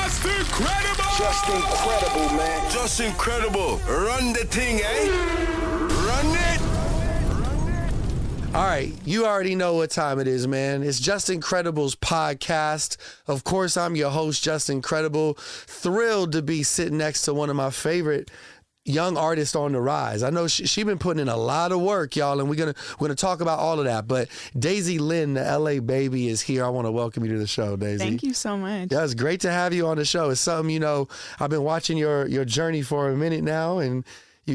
Just incredible! Just incredible, man. Just incredible. Run the thing, eh? Run it! All right, you already know what time it is, man. It's Just Incredible's podcast. Of course, I'm your host, Just Incredible. Thrilled to be sitting next to one of my favorite young artists on the rise. I know she been putting in a lot of work, y'all, and we're gonna talk about all of that. But Dazy Lyn, the LA baby, is here. I want to welcome you to the show, Dazy. Thank you so much. Yeah, it's great to have you on the show. It's something, you know, I've been watching your journey for a minute now, and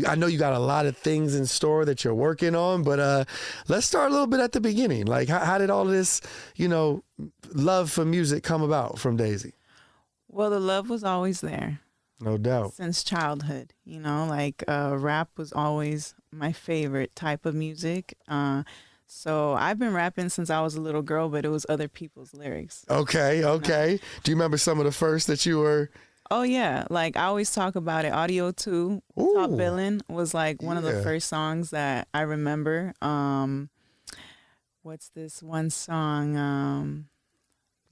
I know you got a lot of things in store that you're working on, but let's start a little bit at the beginning. Like, how did all of this, you know, love for music come about from Dazy? Well, the love was always there. No doubt. Since childhood, you know, like rap was always my favorite type of music. So I've been rapping since I was a little girl, but it was other people's lyrics. Okay. Do you remember some of the first that you were... Oh, yeah. Like, I always talk about it. Audio 2, Top Billin' was, like, one of the first songs that I remember. What's this one song?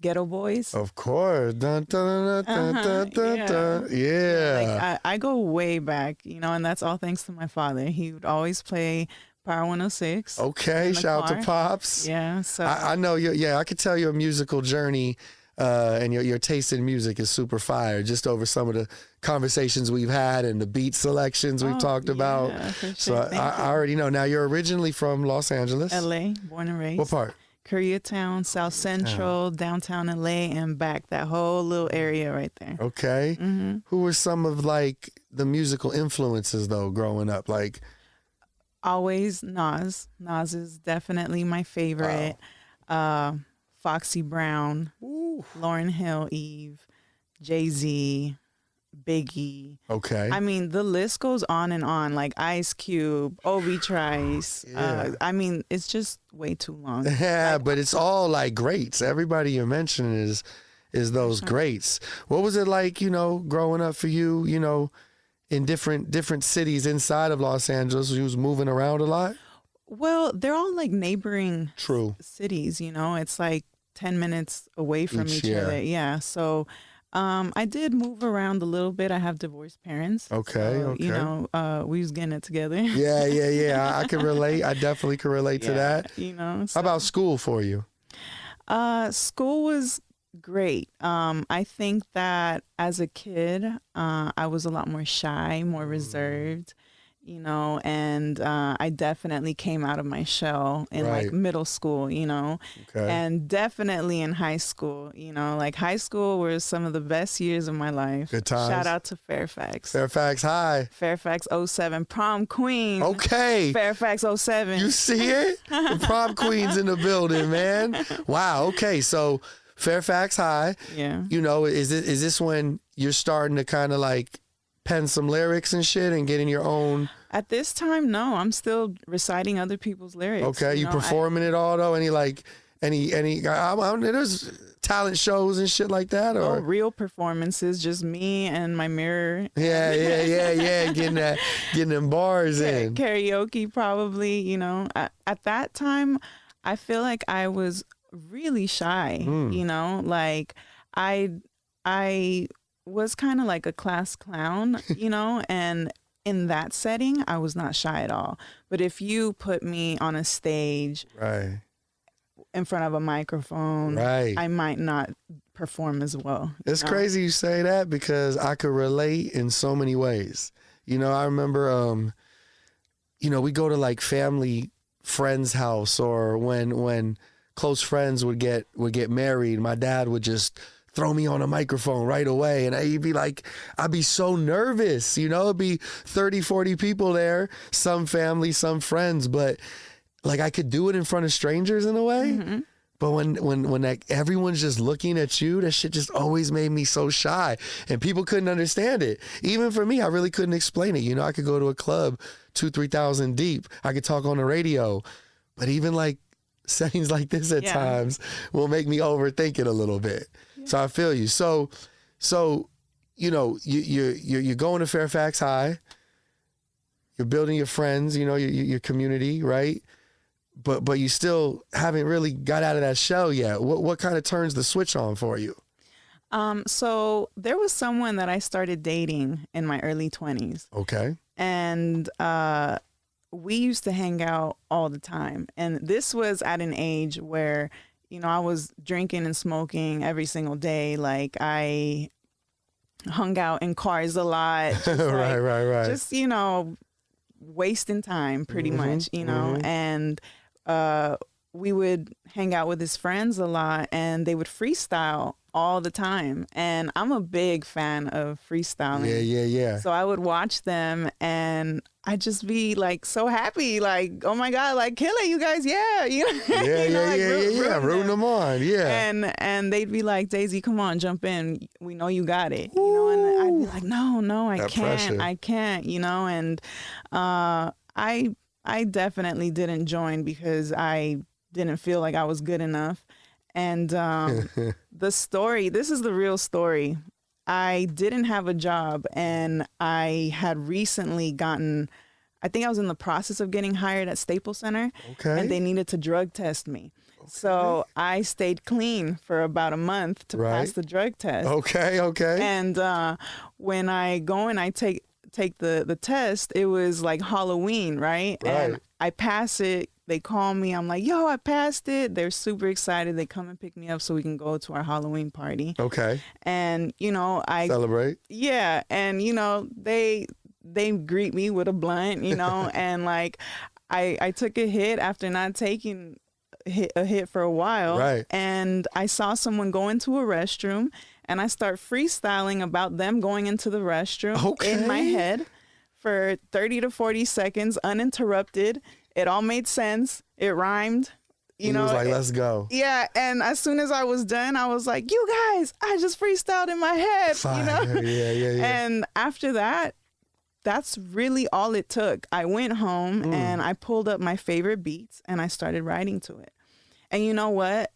Ghetto Boys? Of course. Dun, dun, dun, dun, dun, dun. Yeah. Like, I go way back, you know, and that's all thanks to my father. He would always play Power 106. Okay. Shout out to Pops. Yeah. So I know I could tell your musical journey and your taste in music is super fire, just over some of the conversations we've had and the beat selections we've talked about. For sure. So I already know. Now, you're originally from Los Angeles. LA, born and raised. What part? Koreatown, South Central, downtown LA, and back, that whole little area right there. Okay. Mm-hmm. Who were some of, like, the musical influences, though, growing up? Like, always Nas. Nas is definitely my favorite. Foxy Brown, Lauryn Hill, Eve, Jay-Z, Biggie. Okay. I mean, the list goes on and on, like Ice Cube, Obi Trice. I mean, it's just way too long. Yeah, like, but it's all like greats. Everybody you're mentioning is those greats. What was it like, you know, growing up for you, you know, in different cities inside of Los Angeles? You was moving around a lot? Well, they're all like neighboring cities, you know. It's like 10 minutes away from each other. Yeah. So I did move around a little bit. I have divorced parents. Okay. You know, we was getting it together. Yeah. I can relate. I definitely can relate to that. You know. So. How about school for you? School was great. I think that as a kid, I was a lot more shy, more reserved. You know, and I definitely came out of my shell in like middle school, you know, and definitely in high school, you know, like high school were some of the best years of my life. Good times. Shout out to Fairfax. Fairfax High. Fairfax 07, prom queen. Okay. Fairfax 07. You see it? The prom queen's in the building, man. Wow. Okay. So Fairfax High. Yeah. You know, is this when you're starting to kind of like pen some lyrics and shit and getting your own? At this time, no. I'm still reciting other people's lyrics. Okay, you performing it all though? There's talent shows and shit like that, or real performances, just me and my mirror. Yeah. Getting them bars in. Karaoke, probably. You know, at that time, I feel like I was really shy. You know, like I was kind of like a class clown, you know, and in that setting, I was not shy at all. But if you put me on a stage in front of a microphone, I might not perform as well. It's crazy you say that because I could relate in so many ways. You know, I remember, you know, we go to like family friend's house, or when close friends would get married, my dad would just throw me on a microphone right away. And I'd be so nervous, you know, it'd be 30, 40 people there, some family, some friends, but like I could do it in front of strangers in a way. Mm-hmm. But when everyone's just looking at you, that shit just always made me so shy, and people couldn't understand it. Even for me, I really couldn't explain it. You know, I could go to a club 2,000-3,000 deep. I could talk on the radio, but even like settings like this at times will make me overthink it a little bit. Yeah. So I feel you. So you know, you're going to Fairfax High. You're building your friends. You know, your community, right? But you still haven't really got out of that shell yet. What kind of turns the switch on for you? So there was someone that I started dating in my early 20s. Okay. And we used to hang out all the time. And this was at an age where, I was drinking and smoking every single day. Like, I hung out in cars a lot. Just right. Just, wasting time pretty much, and we would hang out with his friends a lot, and they would freestyle all the time. And I'm a big fan of freestyling. Yeah. So I would watch them, and I'd just be like so happy, like, oh my God, like, kill it, you guys, yeah. Yeah, rooting them on, yeah. And they'd be like, Daisy, come on, jump in. We know you got it, and I'd be like, no, I can't, and I definitely didn't join because I didn't feel like I was good enough. And this is the real story. I didn't have a job, and I had recently I think I was in the process of getting hired at Staples Center. Okay. And they needed to drug test me. Okay. So I stayed clean for about a month to pass the drug test. Okay. And when I go and I take the test, it was like Halloween, right? And I pass it. They call me. I'm like, yo, I passed it. They're super excited. They come and pick me up so we can go to our Halloween party. Okay. And, I celebrate. Yeah. And, they greet me with a blunt, and like I took a hit after not taking a hit for a while. Right. And I saw someone go into a restroom, and I start freestyling about them going into the restroom in my head for 30 to 40 seconds, uninterrupted. It all made sense. It rhymed. He was like, let's go. Yeah. And as soon as I was done, I was like, you guys, I just freestyled in my head. Fine. Yeah. And after that, that's really all it took. I went home and I pulled up my favorite beats and I started writing to it. And you know what?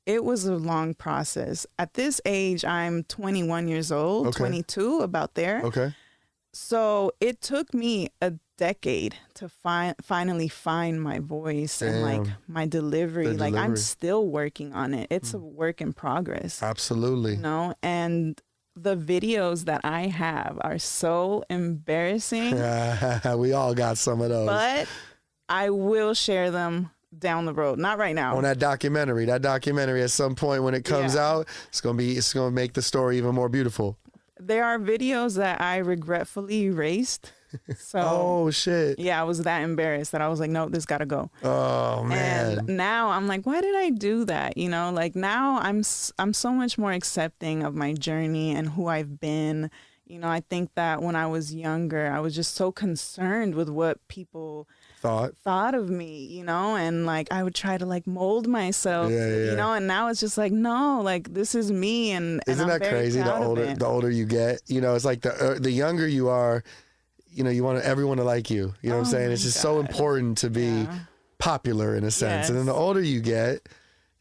It was a long process. At this age, I'm 21 years old, 22, about there. Okay. So it took me a decade to finally find my voice and like my delivery. Like, I'm still working on it. It's a work in progress. Absolutely. And the videos that I have are so embarrassing. We all got some of those. But I will share them down the road. Not right now. On that documentary at some point when it comes out, it's gonna make the story even more beautiful. There are videos that I regretfully erased. So oh shit. Yeah, I was that embarrassed that I was like, no, this gotta go. Oh man. And now I'm like, why did I do that? Like, now I'm so much more accepting of my journey and who I've been. I think that when I was younger, I was just so concerned with what people thought of me, and like I would try to like mold myself, and now it's just like, no, like this is me. And isn't that crazy? The older you get, it's like the younger you are, you want everyone to like you. You know what I'm saying? It's just so important to be popular in a sense. Yes. And then the older you get,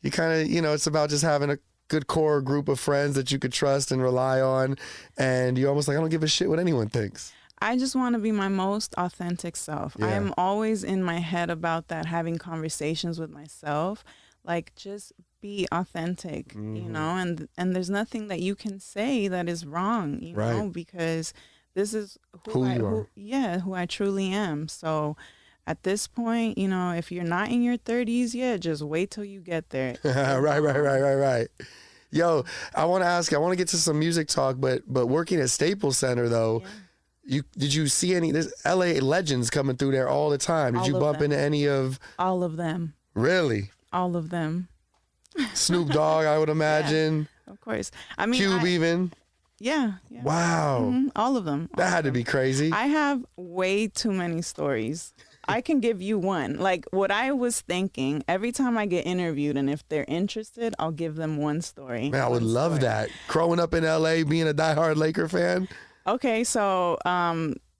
you kind of, it's about just having a good core group of friends that you could trust and rely on. And you're almost like, I don't give a shit what anyone thinks. I just want to be my most authentic self. Yeah. I'm always in my head about that, having conversations with myself. Like, just be authentic, and there's nothing that you can say that is wrong, know, because this is who I truly am. So at this point, if you're not in your 30s, just wait till you get there. Right. Yo, I want to get to some music talk, but working at Staples Center though, did you see any? There's LA legends coming through there all the time. Did you bump into any of? All of them. Really? All of them. Snoop Dogg, I would imagine. Yeah, of course. I mean, Cube even. Yeah. Wow. Mm-hmm. All of them. That had to be crazy. I have way too many stories. I can give you one. Like, what I was thinking, every time I get interviewed and if they're interested, I'll give them one story. Man, I would love that. Growing up in LA, being a diehard Laker fan. Okay, so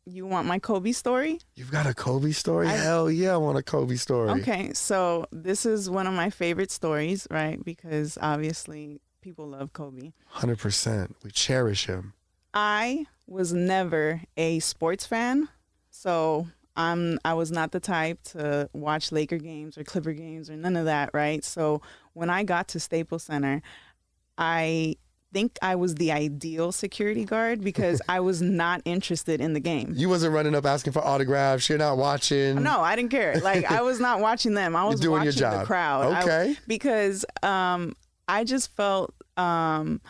you want my Kobe story? You've got a Kobe story? Hell yeah, I want a Kobe story. Okay, so this is one of my favorite stories, right? Because obviously people love Kobe. 100%. We cherish him. I was never a sports fan, so I was not the type to watch Laker games or Clipper games or none of that, right? So when I got to Staples Center, I think I was the ideal security guard because I was not interested in the game. You wasn't running up asking for autographs. You're not watching. No, I didn't care. Like, I was not watching them. I was doing your watching job. the crowd. Okay. Because I just felt I'm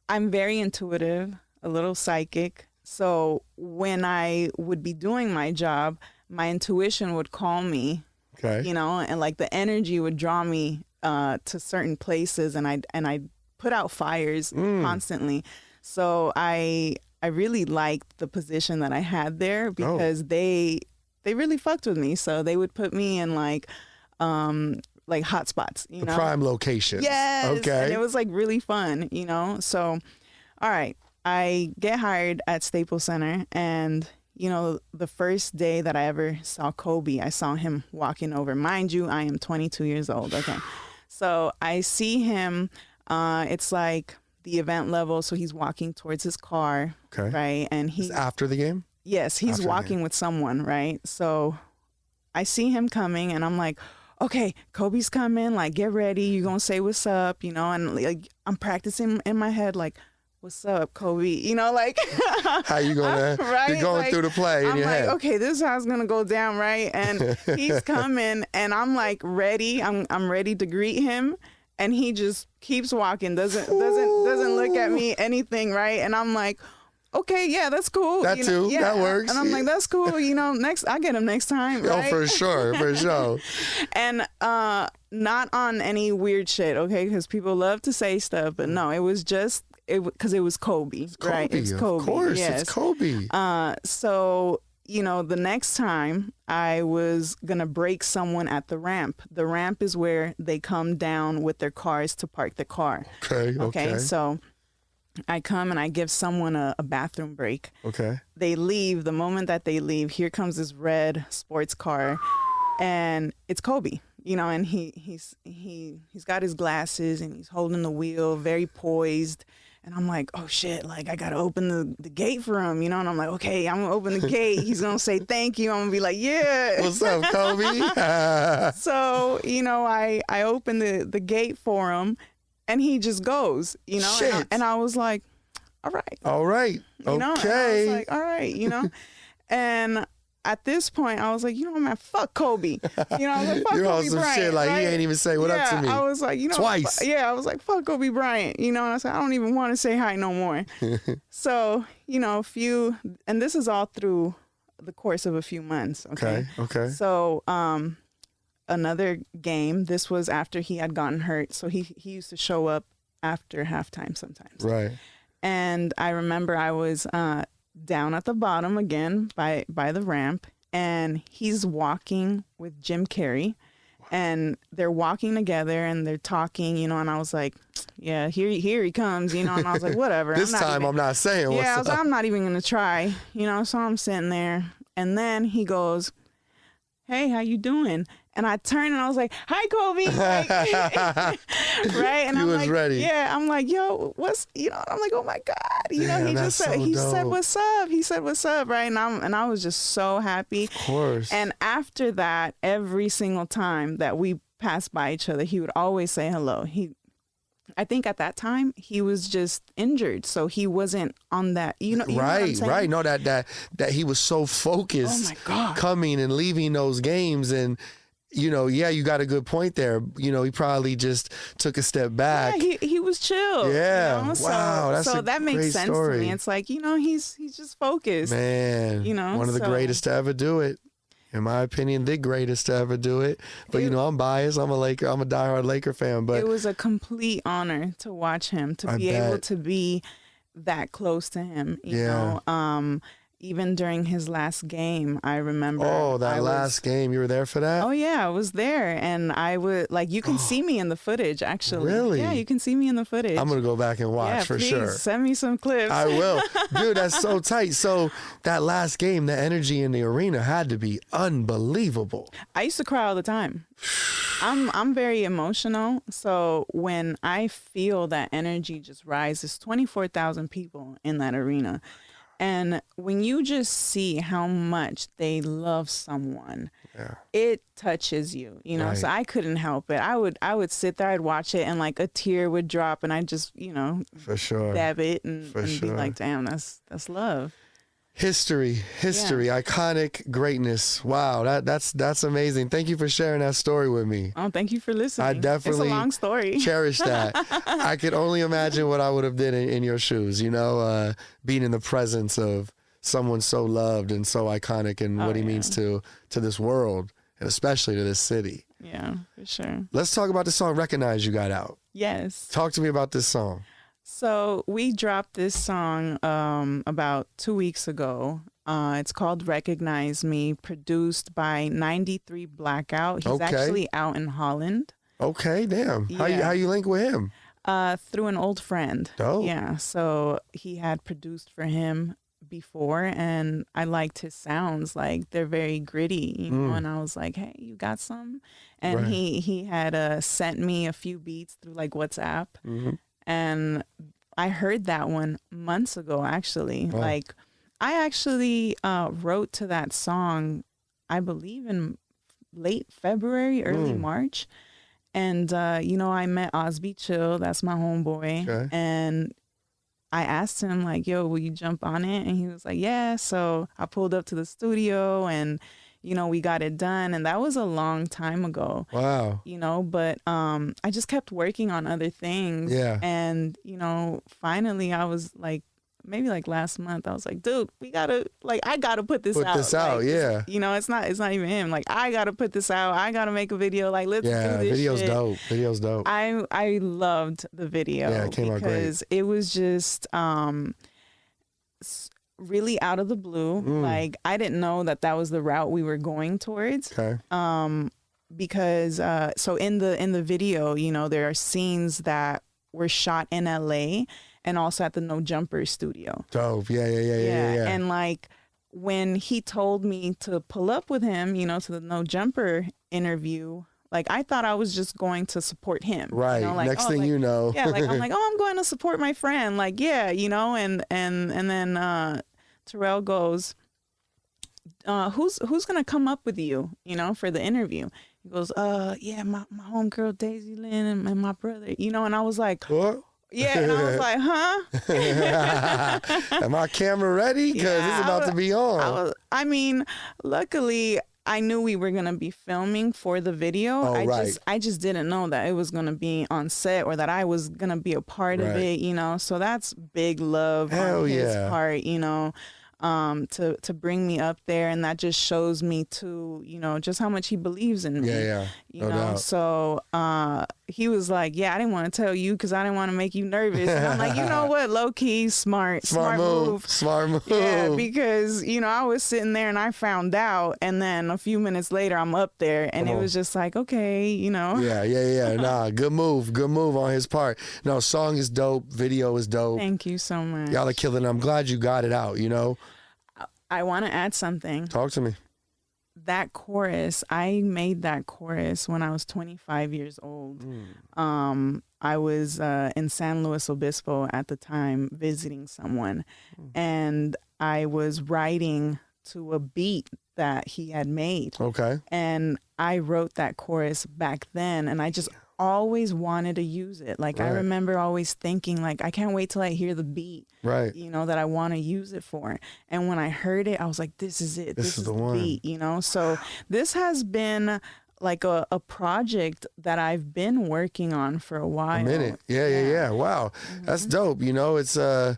very intuitive, a little psychic. So when I would be doing my job, my intuition would call me, Okay. you know, and like the energy would draw me to certain places, and I put out fires constantly. So I really liked the position that I had there because they really fucked with me. So they would put me in like hot spots, you know, prime locations. Yes. Okay. And it was like really fun, you know. So, all right, I get hired at Staples Center, and you know, the first day that I ever saw Kobe, I saw him walking over. Mind you, I am 22 years old. Okay. So I see him, it's like the event level. So he's walking towards his car. Okay. Right. And It's after the game? yes, he's After the walking game. with someone. Right. So I see him coming, and I'm like, okay, Kobe's coming. Like, get ready. You're going to say what's up, you know, and like I'm practicing in my head, like, what's up, Kobe? You know, like How you gonna? right? You're going Like, through the play in I'm your like, head. okay, this is how it's gonna go down, right? And he's coming, and I'm like ready. I'm ready to greet him, and he just keeps walking. Doesn't look at me, anything, right? And I'm like, okay, yeah, that's cool. That you know? too. Yeah. That works. And I'm like, that's cool. You know, I get him next time, right? Oh, for sure, for sure. And not on any weird shit, okay? Because people love to say stuff, but no, it was just because it was Kobe, right? Kobe, It's Kobe. of course, yes. it's Kobe. So, you know, the next time I was going to break someone at the ramp. The ramp is where they come down with their cars to park the car. Okay. So I come and I give someone a bathroom break. Okay. They leave. The moment that they leave, here comes this red sports car, and it's Kobe. You know, and he's got his glasses, and he's holding the wheel, very poised. And I'm like, oh shit, like I gotta open the gate for him, you know? And I'm like, okay, I'm gonna open the gate. He's gonna say thank you. I'm gonna be like, yeah. What's up, Kobe? So, you know, I open the gate for him, and he just goes, you know? Shit. And I was like, all right. All right. You know? And I Okay. was like, all right, you know? And at this point, I was like, you know, man, fuck Kobe. You know, I was like, fuck You're on Kobe some Bryant. shit like right? he ain't even say what up to me. I was like, you know, Twice. I was like, fuck Kobe Bryant. You know, and I said, I don't even want to say hi no more. So, you know, and this is all through the course of a few months. Okay. So, another game, this was after he had gotten hurt. So he used to show up after halftime sometimes. Right. And I remember I was down at the bottom again by the ramp, and he's walking with Jim Carrey, and they're walking together and they're talking, you know, and I was like, yeah, here he comes, you know, and I was like, whatever. This time I'm not saying what's yeah, I was up. like, I'm not even gonna try, you know. So I'm sitting there, and then he goes, hey, how you doing? And I turned and I was like, hi, Kobe. Like, right? And You I'm was like, ready. yeah, I'm like, yo, what's, you know, I'm like, oh my God. You know, Damn, he that's just said, so he said, dope. what's up? He said, what's up? Right? And I was just so happy. Of course. And after that, every single time that we passed by each other, he would always say hello. I think at that time he was just injured, so he wasn't on that. You know what I'm saying? Right. No, that he was so focused. Oh my God. Coming and leaving those games, and you know, yeah, you got a good point there. You know, he probably just took a step back. Yeah, he was chill. Yeah. You know? Wow, that's so a that makes great sense story. to me. It's like, you know, he's just focused. Man, You know, one of the so- greatest to ever do it. In my opinion, the greatest to ever do it. But you know, I'm biased. I'm a Laker. I'm a diehard Laker fan. But It was a complete honor to watch him, to I be able bet. to be that close to him. You Yeah. know, even during his last game, I remember. that last game, you were there for that? Oh yeah, I was there, and I would like. You can see me in the footage, actually. Really? Yeah, you can see me in the footage. I'm gonna go back and watch yeah, for please, sure. Send me some clips. I will. Dude, that's so tight. So that last game, the energy in the arena had to be unbelievable. I used to cry all the time. I'm very emotional, so when I feel that energy just rise, there's 24,000 people in that arena, And when you just see how much they love someone, it touches you, you know. Right. So I couldn't help it. I would sit there, I'd watch it, and like a tear would drop, and I just, you know, For sure. dab it and be sure. like, damn, that's love. History, iconic greatness. Wow, that's amazing. Thank you for sharing that story with me. Oh, thank you for listening. I definitely it's a long story. cherish that. I could only imagine what I would have did in your shoes, you know, being in the presence of someone so loved and so iconic and what he means to this world and especially to this city. Yeah, for sure. Let's talk about the song Recognize you got out. Yes. Talk to me about this song. So we dropped this song about 2 weeks ago. It's called Recognize Me, produced by 93 Blackout. He's actually out in Holland. Okay, damn. Yeah. How you link with him? Through an old friend. Dope. Yeah, so he had produced for him before, and I liked his sounds. Like, they're very gritty, you know, and I was like, hey, you got some? And he had sent me a few beats through like WhatsApp. Mm-hmm. And I heard that one months ago, actually. Oh. Like, I actually wrote to that song, I believe in late February, early March. And, you know, I met Osby Chill, that's my homeboy. And I asked him, like, yo, will you jump on it? And he was like, yeah. So I pulled up to the studio and, you know, we got it done. And that was a long time ago. Wow. You know, but I just kept working on other things. Yeah. And, you know, finally I was like, maybe like last month, I was like, dude, we gotta, like, I gotta put this out. Put this out, like, you know, it's not even him. Like, I gotta put this out. I gotta make a video. Like, let's do this video's shit. dope. Video's dope. I loved the video. Yeah, it came out great. Because it was just really out of the blue. Like, I didn't know that was the route we were going towards. Okay. Because so in the video, you know, there are scenes that were shot in LA and also at the No Jumper studio. Dope. Yeah. And like, when he told me to pull up with him, you know, to the No Jumper interview, like, I thought I was just going to support him. Right. You know, like, next thing you know. Yeah, like, I'm like, oh, I'm going to support my friend. Like, yeah, you know, and then Terrell goes, who's gonna come up with you, you know, for the interview? He goes, yeah, my homegirl Dazy Lyn and my brother, you know, and I was like, what? Yeah, and I was like, huh? Am my camera ready? Because it's about to be on. I mean, luckily, I knew we were gonna be filming for the video. I just didn't know that it was gonna be on set or that I was gonna be a part of it, you know. So that's big love on his part, you know. To bring me up there, and that just shows me too, you know, just how much he believes in me. You know, doubt. So he was like, yeah, I didn't want to tell you because I didn't want to make you nervous. And I'm like, you know what, low key, smart move. Yeah, because, you know, I was sitting there and I found out, and then a few minutes later I'm up there, and it was just like, okay, you know. Yeah. Nah, good move on his part. No, song is dope, video is dope. Thank you so much. Y'all are killing it. I'm glad you got it out, you know. I want to add something. Talk to me. That chorus, I made that chorus when I was 25 years old. I was in San Luis Obispo at the time visiting someone, and I was writing to a beat that he had made. Okay. And I wrote that chorus back then, and I just always wanted to use it. Like, I remember always thinking, like, I can't wait till I hear the beat, you know, that I want to use it for. And when I heard it, I was like, this is it. This is the one. Beat, you know? So this has been like a project that I've been working on for a while. A minute. Yeah. Wow. That's dope. You know, it's a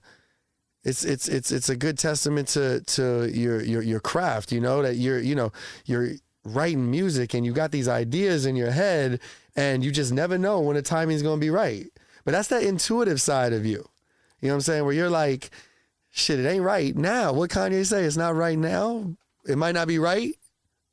good testament to your craft, you know, that you're writing music and you got these ideas in your head and you just never know when the timing's going to be right. But that's that intuitive side of you. You know what I'm saying? Where you're like, shit, it ain't right now. What Kanye say? It's not right now. It might not be right.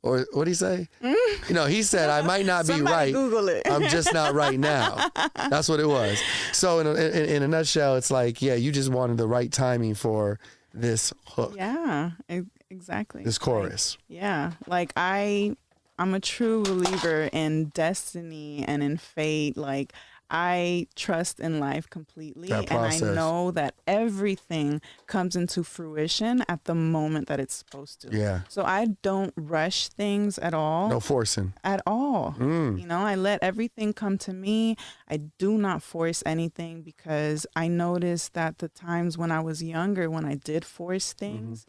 Or what did he say? You know, he said, I might not be right. Google it. I'm just not right now. That's what it was. So in a nutshell, it's like, yeah, you just wanted the right timing for this hook. Yeah, exactly. This chorus. Like I'm a true believer in destiny and in fate. Like, I trust in life completely, That and I process. know that everything comes into fruition at the moment that it's supposed to. Yeah. So I don't rush things at all. No forcing. At all. Mm. You know, I let everything come to me. I do not force anything, because I noticed that the times when I was younger, when I did force things,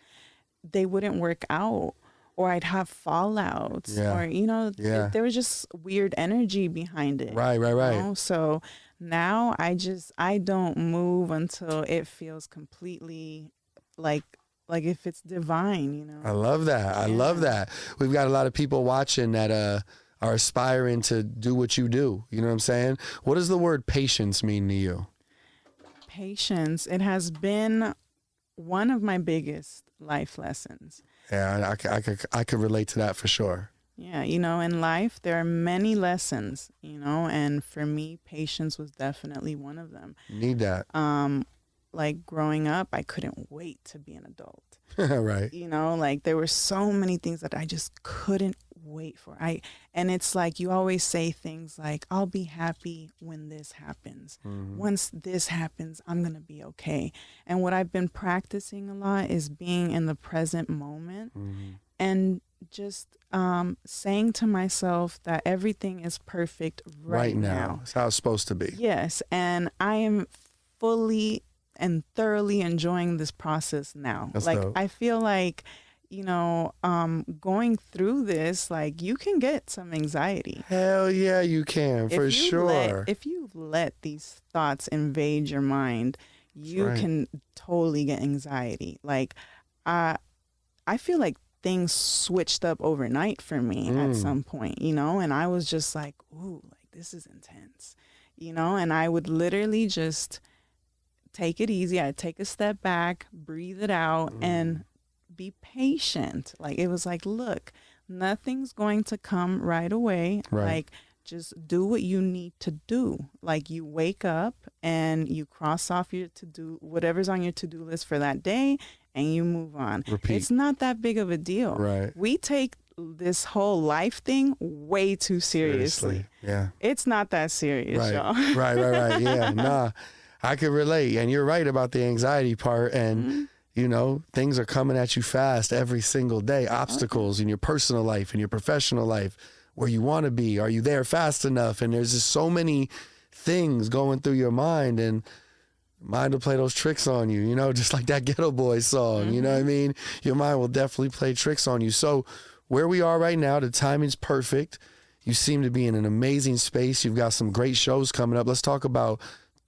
they wouldn't work out, or I'd have fallouts, Yeah. or, you know, Yeah. there was just weird energy behind it. Right. you know? So now I don't move until it feels completely like if it's divine, you know. I love that. I love that. We've got a lot of people watching that are aspiring to do what you do. You know what I'm saying? What does the word patience mean to you? Patience, it has been one of my biggest life lessons. Yeah, I could relate to that for sure. Yeah, you know, in life, there are many lessons, you know, and for me, patience was definitely one of them. Need that. Like growing up, I couldn't wait to be an adult. Right. You know, like there were so many things that I just couldn't wait for. And it's like you always say things like, I'll be happy when this happens. Once this happens, I'm going to be okay. And what I've been practicing a lot is being in the present moment and just saying to myself that everything is perfect right now. It's how it's supposed to be. Yes. And I am fully and thoroughly enjoying this process now. That's like dope. I feel like, you know, going through this, like you can get some anxiety. Hell yeah, you can, for sure. If you let these thoughts invade your mind, you right. can totally get anxiety. Like I feel like things switched up overnight for me at some point, you know, and I was just like, ooh, like this is intense, you know, and I would literally just take it easy. I'd take a step back, breathe it out, and be patient. Like it was like, look, nothing's going to come right away. Right. Like just do what you need to do. Like you wake up and you cross off your to-do, whatever's on your to-do list for that day, and you move on. Repeat. It's not that big of a deal. Right. We take this whole life thing way too seriously. Yeah. It's not that serious, Right. y'all. right. Yeah. Nah, I could relate. And you're right about the anxiety part. And, you know, things are coming at you fast every single day. Obstacles in your personal life, in your professional life, where you want to be. Are you there fast enough? And there's just so many things going through your mind, and mind will play those tricks on you, you know, just like that Ghetto Boy song. You know what I mean? Your mind will definitely play tricks on you. So where we are right now, the timing's perfect. You seem to be in an amazing space. You've got some great shows coming up. Let's talk about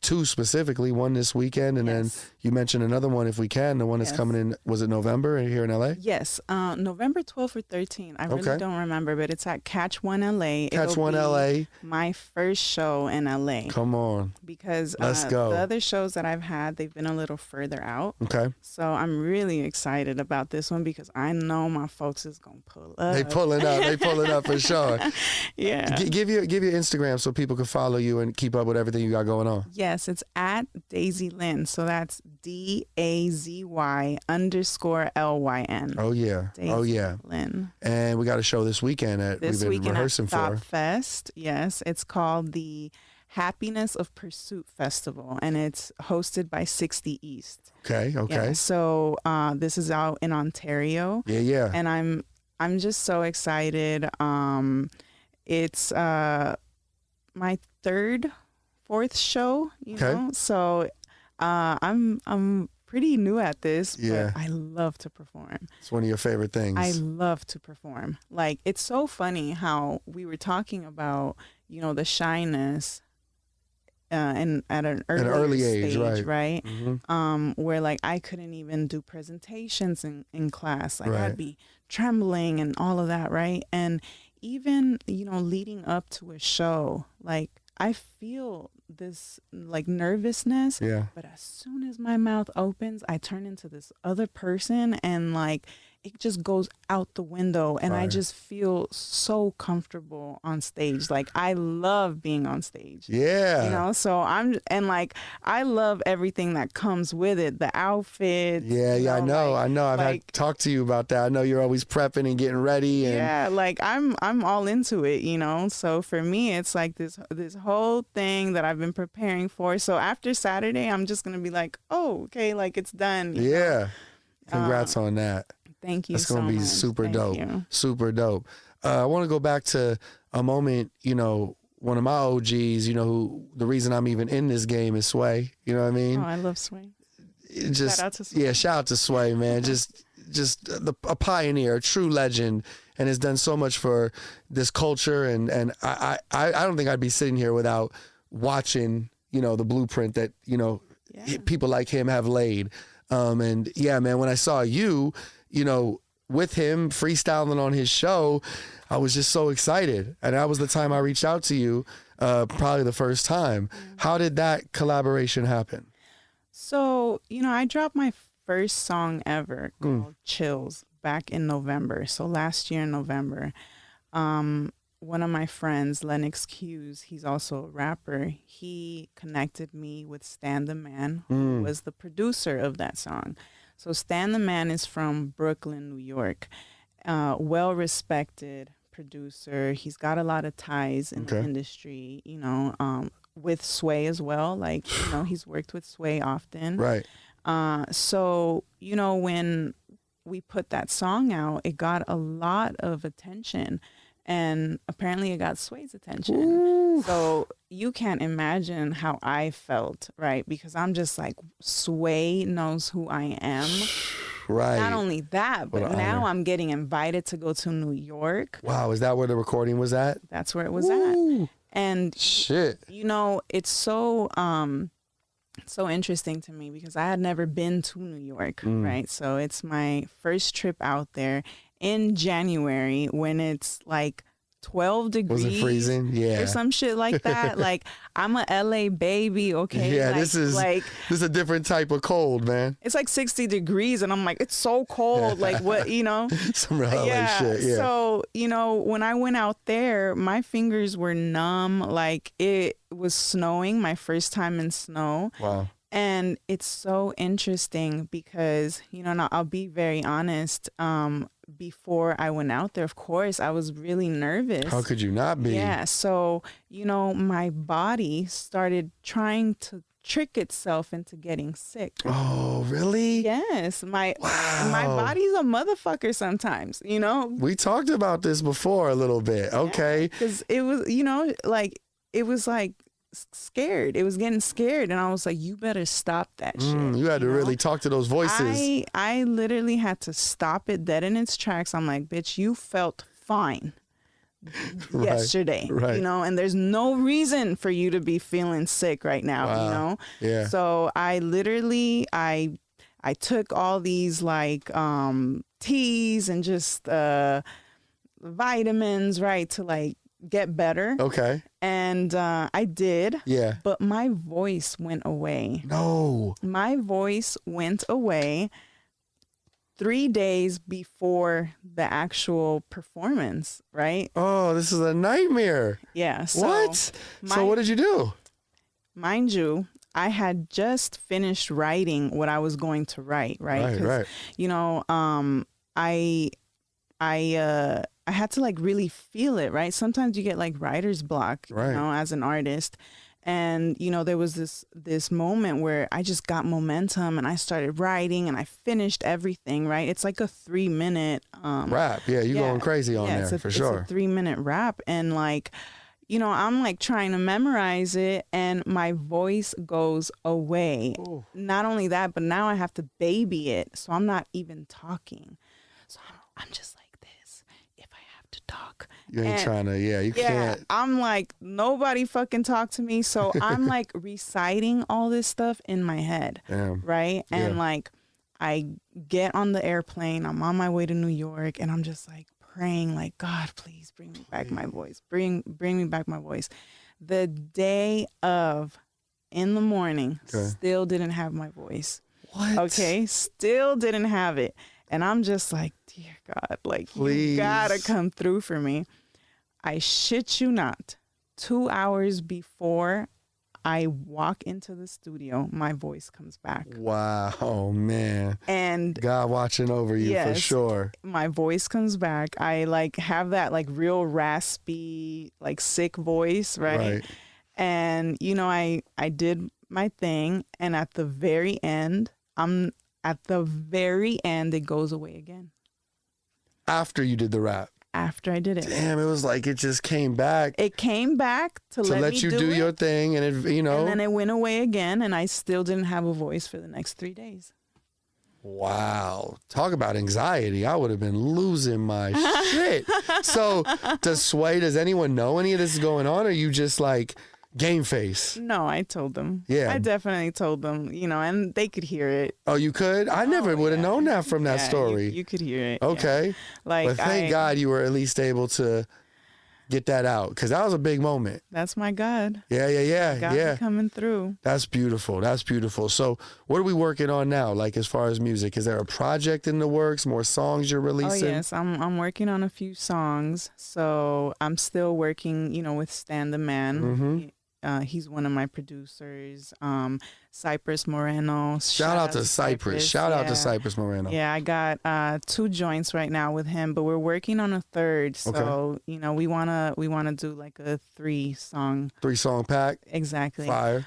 two specifically, one this weekend, and then you mentioned another one if we can, the one that's coming in, was it November here in LA? Yes, November 12th or 13th. I really don't remember, but it's at Catch One LA. Catch One LA. My first show in LA. Come on. Because Let's go. The other shows that I've had, they've been a little further out. Okay. So I'm really excited about this one because I know my folks is going to pull up. They pulling up for sure. Yeah. Give your Instagram so people can follow you and keep up with everything you got going on. Yes, it's at Dazy Lyn. So that's DAZY_LYN. Oh yeah. Dazy Lyn. And we got a show this weekend that we've been rehearsing at Thought for. Fest. Yes, it's called the Happiness of Pursuit Festival, and it's hosted by 60 East. Okay. Yeah, so this is out in Ontario. Yeah. And I'm just so excited. It's my fourth show, you know. So I'm pretty new at this, but I love to perform. It's one of your favorite things. I love to perform. Like it's so funny how we were talking about, you know, the shyness and at an early age, right? Where like I couldn't even do presentations in class. Like I'd be trembling and all of that, right? And even, you know, leading up to a show, like I feel this like nervousness, but as soon as my mouth opens, I turn into this other person, and like it just goes out the window, and I Fire. just feel so comfortable on stage. Like, I love being on stage. Yeah. You know, so I love everything that comes with it, the outfits. Yeah, you I know. I've like, had talked to you about that. I know you're always prepping and getting ready. And yeah, like I'm all into it, you know. So for me, it's like this whole thing that I've been preparing for. So after Saturday, I'm just gonna be like, oh, okay, like it's done. you know? yeah. Congrats on that. Thank you. That's gonna be much. super Thank dope. you. Super dope. I want to go back to a moment, you know, one of my OGs, you know, who the reason I'm even in this game is Sway. You know what I mean? Oh, I love Sway. It just, Shout out to Sway. yeah, shout out to Sway, man. just a pioneer, a true legend, and has done so much for this culture. And I don't think I'd be sitting here without watching, you know, the blueprint that, you know, Yeah. people like him have laid. And yeah, man, when I saw you, you know, with him freestyling on his show, I was just so excited. And that was the time I reached out to you, probably the first time. How did that collaboration happen? So, you know, I dropped my first song ever called Chills back in November. So last year in November, one of my friends, Lennox Hughes, he's also a rapper. He connected me with Stan the Man, who was the producer of that song. So Stan the Man is from Brooklyn, New York. Well-respected producer. He's got a lot of ties in the industry, you know, with Sway as well. Like, you know, he's worked with Sway often. Right. So, you know, when we put that song out, it got a lot of attention. And apparently it got Sway's attention. Ooh. So you can't imagine how I felt, right? Because I'm just like, Sway knows who I am. Right. Not only that, but What an now honor. I'm getting invited to go to New York. Wow, is that where the recording was at? That's where it was Ooh. at. And, Shit. you know, it's so interesting to me because I had never been to New York, right? So it's my first trip out there in January when it's like 12 degrees. Was it freezing? Yeah. Or some shit like that. Like, I'm a LA baby, okay? Yeah, like, this is a different type of cold, man. it's like 60 degrees and I'm like, it's so cold. Like, what, you know? Some real LA shit, yeah. So, you know, when I went out there, my fingers were numb. Like, it was snowing, my first time in snow. Wow. And it's so interesting because, you know, I'll be very honest. Before I went out there, of course, I was really nervous. How could you not be? Yeah. So, you know, my body started trying to trick itself into getting sick. Oh, really? Yes. My body's a motherfucker sometimes, you know? We talked about this before a little bit. Okay. Because it was, you know, like, it was like scared. It was getting scared. And I was like, you better stop that shit. You had to know? really talk to those voices. I literally had to stop it dead in its tracks. I'm like, bitch, you felt fine yesterday, right. you know, and there's no reason for you to be feeling sick right now, Wow. you know? Yeah. So I literally, I took all these like teas and just vitamins, right, to like get better. Okay. And I did. Yeah. But my voice went away. No. My voice went away 3 days before the actual performance, right? Oh, this is a nightmare. Yeah. So What? So what did you do? Mind you, I had just finished writing what I was going to write, right? Right, 'Cause, right. you know, I had to like really feel it, right? Sometimes you get like writer's block, Right. you know, as an artist. And, you know, there was this moment where I just got momentum and I started writing and I finished everything, right? It's like a 3-minute Rap. Yeah, you going crazy on there for sure. It's a 3-minute rap. And like, you know, I'm like trying to memorize it and my voice goes away. Ooh. Not only that, but now I have to baby it. So I'm not even talking. So I'm just like this. If I have to talk. You ain't trying to, you can't. I'm like, nobody fucking talk to me. So I'm like reciting all this stuff in my head. Damn. Right. And Yeah. like, I get on the airplane, I'm on my way to New York and I'm just like praying like, God, please bring me back my voice. Bring me back my voice. The day of, in the morning, Okay. still didn't have my voice. What? Okay. Still didn't have it. And I'm just like, dear God, like, Please. you gotta come through for me. I shit you not. 2 hours before I walk into the studio, my voice comes back. Wow, oh, man. And God watching over you for sure. My voice comes back. I like have that like real raspy, like sick voice, right? And you know, I did my thing, and at the very end, it goes away again. After you did the rap. After I did it. Damn, it was like it just came back. It came back to let you do your thing, and it, you know. And then it went away again, and I still didn't have a voice for the next 3 days. Wow. Talk about anxiety. I would have been losing my shit. So, does anyone know any of this is going on, or you just like game face? No, I told them. Yeah. I definitely told them, you know, and they could hear it. Oh, you could? I never would have known that from that story. You could hear it. Okay. Yeah. Like, but thank God you were at least able to get that out, because that was a big moment. That's my God. Yeah. God coming through. That's beautiful. So what are we working on now? Like, as far as music, is there a project in the works? More songs you're releasing? Oh yes, I'm working on a few songs. So I'm still working, you know, with Stan the Man. Mm-hmm. He's one of my producers. Cypress Moreno. Shout out to Cypress. Shout out to Cypress Moreno. Yeah, I got 2 joints right now with him, but we're working on a third. So, you know, we wanna do like a 3-song pack. Exactly. Fire.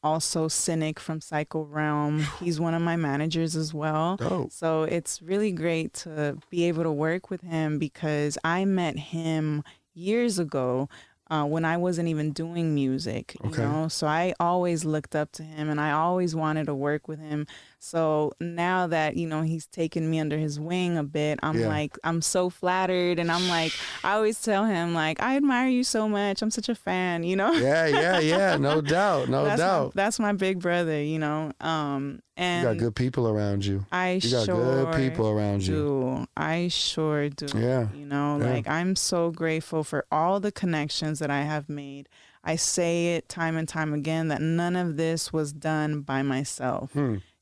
Also Cynic from Psycho Realm. He's one of my managers as well. Dope. So it's really great to be able to work with him, because I met him years ago. When I wasn't even doing music, you know, so I always looked up to him, and I always wanted to work with him. So now that, you know, he's taken me under his wing a bit, I'm like, I'm so flattered, and I'm like, I always tell him, like, I admire you so much. I'm such a fan, you know? Yeah. No doubt. That's my big brother, you know? And you got good people around you. I sure do. Yeah. You know, like, I'm so grateful for all the connections that I have made. I say it time and time again that none of this was done by myself.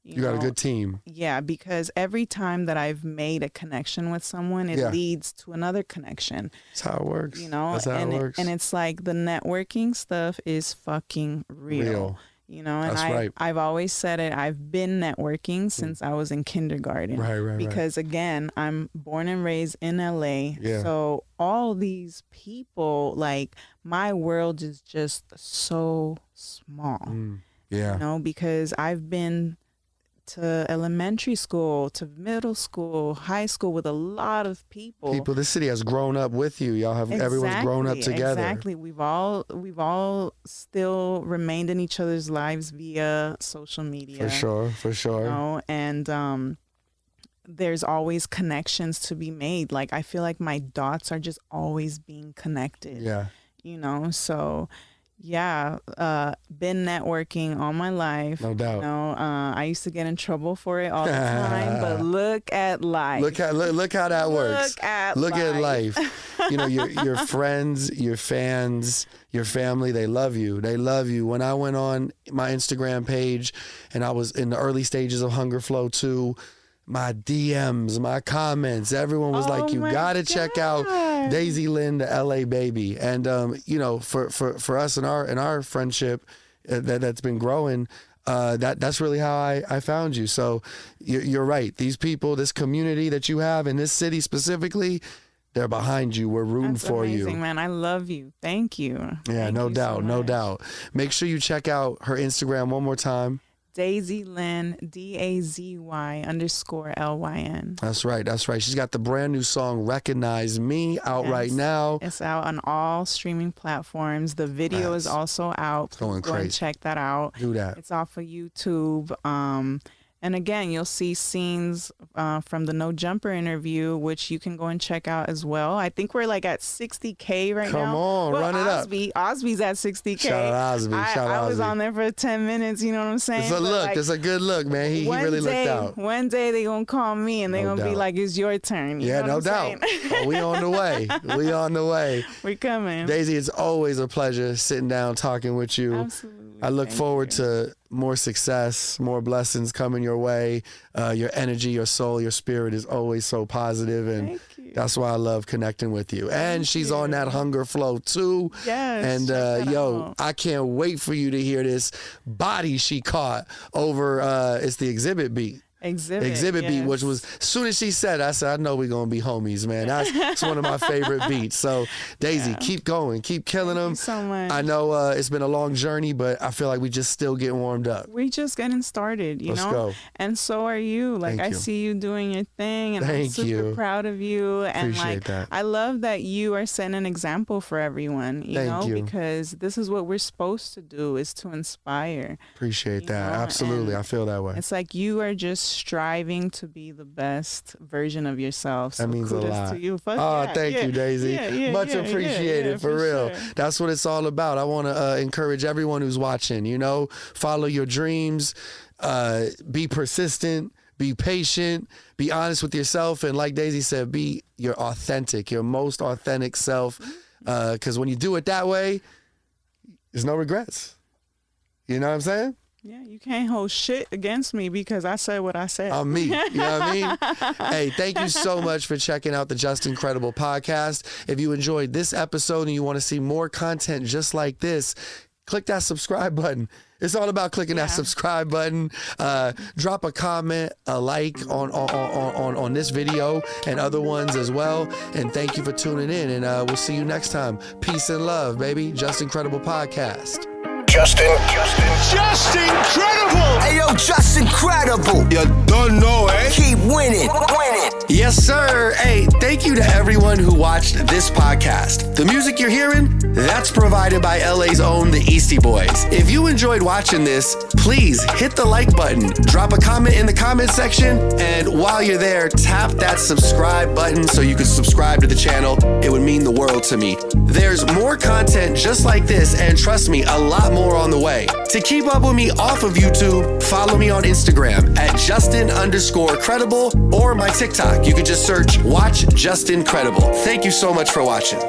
You got a good team. Yeah, because every time that I've made a connection with someone, it leads to another connection. That's how it works. You know, that's how it works. And it's like the networking stuff is fucking real. You know, and I've always said it. I've been networking since I was in kindergarten. Right. Because again, I'm born and raised in LA. Yeah. So all these people, like, my world is just so small. Yeah. You know, because I've been to elementary school, to middle school, high school with a lot of people. This city has grown up with you. Y'all have everyone's grown up together. Exactly. We've all still remained in each other's lives via social media. For sure. You know? And there's always connections to be made. Like, I feel like my dots are just always being connected. Yeah. You know, so yeah, been networking all my life. No doubt. You know, I used to get in trouble for it all the time, but look at life. Look how that works. Look at life. You know, your friends, your fans, your family, they love you. They love you. When I went on my Instagram page and I was in the early stages of Hunger Flow 2, my DMs, my comments, everyone was like, you gotta check out Dazy Lyn, the LA baby. And you know, for us in our friendship that's been growing, that's really how I found you. So you're right. These people, this community that you have in this city specifically, they're behind you. We're rooting for you. Man. I love you. Thank you. Yeah, no doubt. Make sure you check out her Instagram one more time. Dazy Lyn, DAZY_LYN. That's right. She's got the brand new song "Recognize Me" out right now. It's out on all streaming platforms. The video is also out. Going crazy. Go and check that out. Do that. It's off of YouTube. And again, you'll see scenes from the No Jumper interview, which you can go and check out as well. I think we're like at 60K right now. Come on, run it up. Osby's at 60K. Shout out Osby. I was on there for 10 minutes, you know what I'm saying? It's a look. It's a good look, man. He really looked out. One day they going to call me and they going to be like, it's your turn. You know no doubt. We on the way. We on the way. We coming. Dazy, it's always a pleasure sitting down talking with you. Absolutely. I look Thank forward you. to more success, more blessings coming your way. Your energy, your soul, your spirit is always so positive, and Thank you. that's why I love connecting with you. And she's on that hunger flow too. Yes, And check that yo, out. I can't wait for you to hear this body she caught over. It's the exhibit beat. Exhibit beat, yes. which was, as soon as she said, I said, I know we're gonna be homies, man. That's one of my favorite beats. So Dazy, keep going, keep killing them. Thank you so much. I know it's been a long journey, but I feel like we just still getting warmed up. We just getting started, you Let's know? go. And so are you. Like, Thank I you. see you doing your thing, and I'm Thank super you. proud of you. And Appreciate like, that. I love that you are setting an example for everyone, you Thank know, you. because this is what we're supposed to do, is to inspire. Appreciate You that. know, Absolutely. and I feel that way. It's like you are just striving to be the best version of yourself. So That means a kudos lot. to you. Fuck Oh, yeah, thank yeah, you, Dazy. yeah, Much yeah, appreciated, yeah, for real. sure. That's what it's all about. I want to encourage everyone who's watching, you know, follow your dreams, be persistent, be patient, be honest with yourself. And like Dazy said, be your most authentic self. Because when you do it that way, there's no regrets. You know what I'm saying? Yeah, you can't hold shit against me because I said what I said. I'm me. You know what I mean? Hey, thank you so much for checking out the Just Incredible podcast. If you enjoyed this episode and you want to see more content just like this, click that subscribe button. It's all about clicking that subscribe button. Drop a comment, a like on this video and other ones as well. And thank you for tuning in. And we'll see you next time. Peace and love, baby. Just Incredible podcast. Just incredible! Hey yo, just incredible. You don't know, eh? Keep winning. Yes, sir. Hey, thank you to everyone who watched this podcast. The music you're hearing, that's provided by LA's own The Eastie Boys. If you enjoyed watching this, please hit the like button, drop a comment in the comment section, and while you're there, tap that subscribe button so you can subscribe to the channel. It would mean the world to me. There's more content just like this, and trust me, a lot more on the way. To keep up with me off of YouTube, follow me on Instagram at Justin_credible or my TikTok. You can just search Watch Just Incredible. Thank you so much for watching.